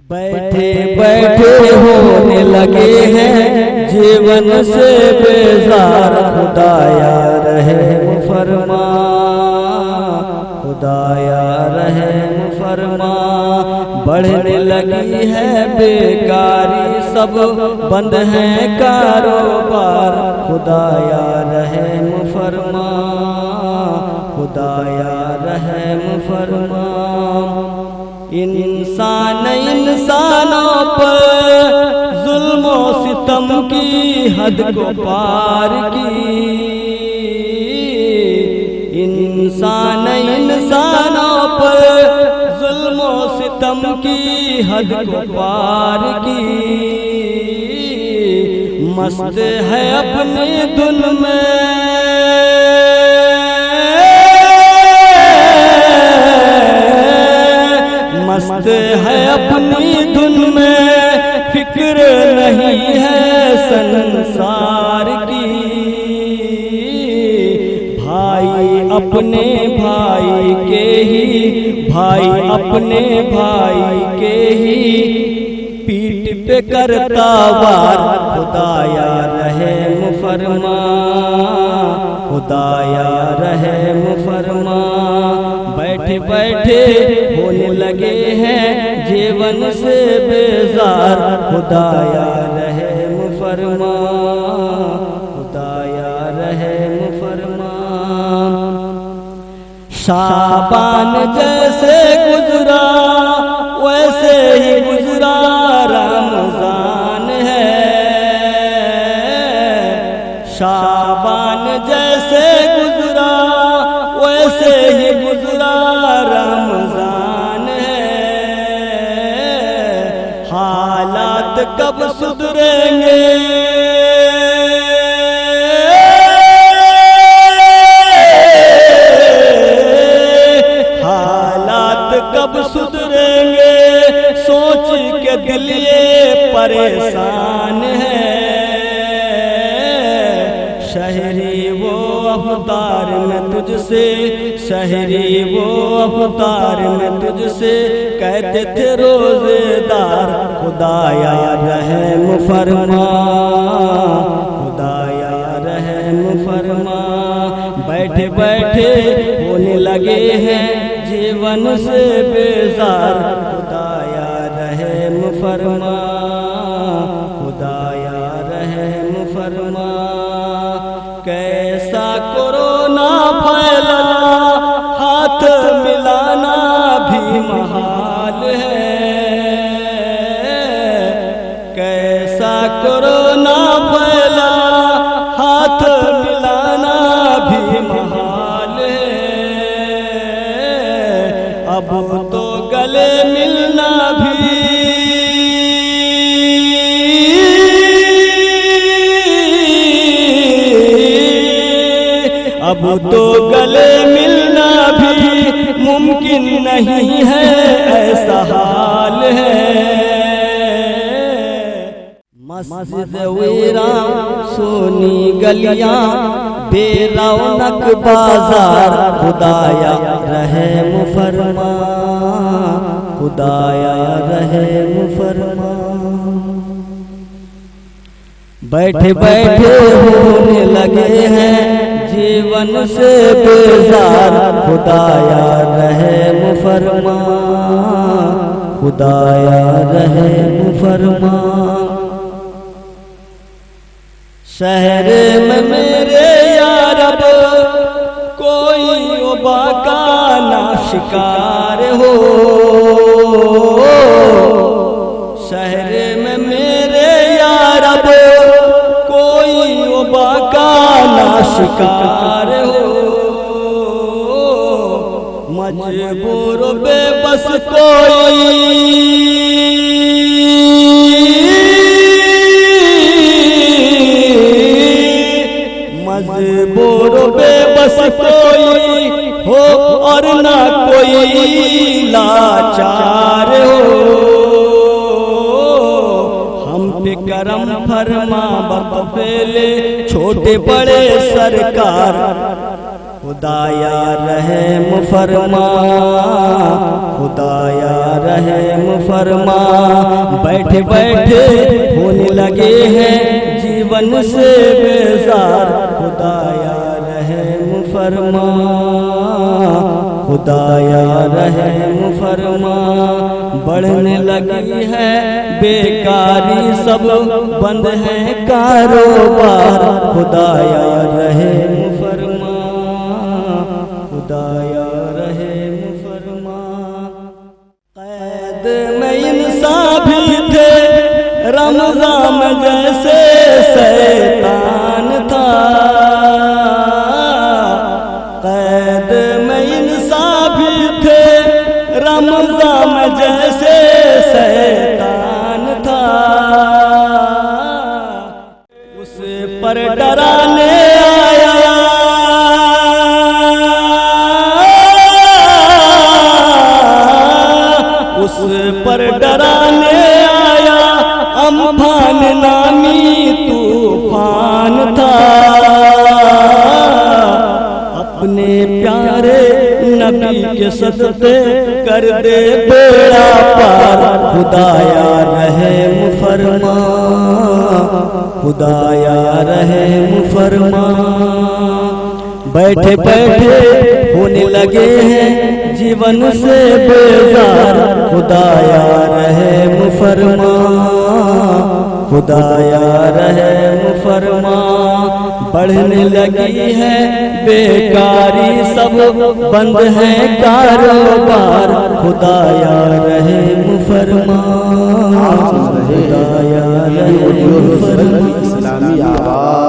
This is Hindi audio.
बैठे बैठे होने लगे हैं जीवन से बेजार, खुदाया रहम फरमा, खुदाया रहम फरमा। बढ़ने लगी है बेकारी, सब बंद है कारोबार, खुदाया रहम फरमा, खुदाया रहम फरमा। इंसान इंसानों पर जुल्म और सितम की हद को पार की, इंसान इंसानों पर जुल्म और सितम की हद को पार की। मस्त है अपनी धुन में, मस्त है अपनी धुन में, फिक्र नहीं है संसार की। भाई अपने भाई के ही, भाई अपने भाई के ही पीठ पे करता वार, खुदाया रहम फरमा, खुदाया रहम फरमा। बैठे बैठे होने लगे हैं जीवन से बेजार, खुदाया रहम फरमा, खुदाया रहम फरमा। शाबान जैसे गुजरा वैसे ही गुजरा रमजान है, शाबान जैसे गुजरा वैसे ही गुजरा रमजान है। हालात कब सुधरेंगे, हालात कब सुधरेंगे, सोच के दिल ये परेशान है। शहरी वो अवतार में तुझसे, शहरी वो अवतार में तुझसे, कहते थे रोजेदार, खुदाया रहम फरमा, खुदाया रहम फरमा। बैठे बैठे होने लगे हैं जीवन से बेजार, खुदाया रहम फरमा, खुदाया रहम फरमा। कैसा कोरोना फैला, हाथ मिलाना भी महाल है। कैसा कोरोना फैला, हाथ मिलाना भी महाल है। अब तो गले मिलना भी, अब तो गले मिलना भी मुमकिन नहीं है, ऐसा हाल है। मस्जिद वीरान सोनी गलियां, बेरौनक बाजार, खुदाया रहम फरमा, खुदाया रहम फरमा। बैठे बैठे होने लगे हैं जीवन से बेजार, खुदाया रहम फरमा, खुदाया रहम फरमा। शहर में मेरे यार अब कोई वबा का ना शिकार हो, शहर में मेरे यार अब कोई वबा का ना शिकार हो। मजबूर बेबस कोई, मजबूर बेबस कोई हो और ना कोई लाचार हो। हम पे करम फरमा बफेले छोटे बड़े सरकार, खुदाया रहम फरमा, खुदाया रहम फरमा। बैठे बैठे होने लगे हैं जीवन से बेजार, खुदाया रहम फरमा, खुदाया रहम फरमा। बढ़ने लगी है बेकारी, सब बंद है कारोबार, खुदाया रहम फरमा, खुदाया रहम फरमा। कैद में इंसान भी थे, रमज़ान में जैसे शैतान था। कैद में इंसान भी थे, रमज़ान में जैसे शैतान था। उस पर डराने आया, उस पर डराने आया, अम्फान नामी तूफान था। अपने प्यारे नबी के सदक़े कर दे बेड़ा पार, खुदाया रहम फरमा, खुदाया रहम फरमा। बैठे बैठे होने लगे हैं जीवन से बेजार, खुदाया रहम फरमा, खुदाया रहम फरमा। बढ़ने लगी है बेकारी, सब बंद है कारोबार, खुदाया रहम फरमा, खुदाया रहम फरमा। इस्लामी आवाज़।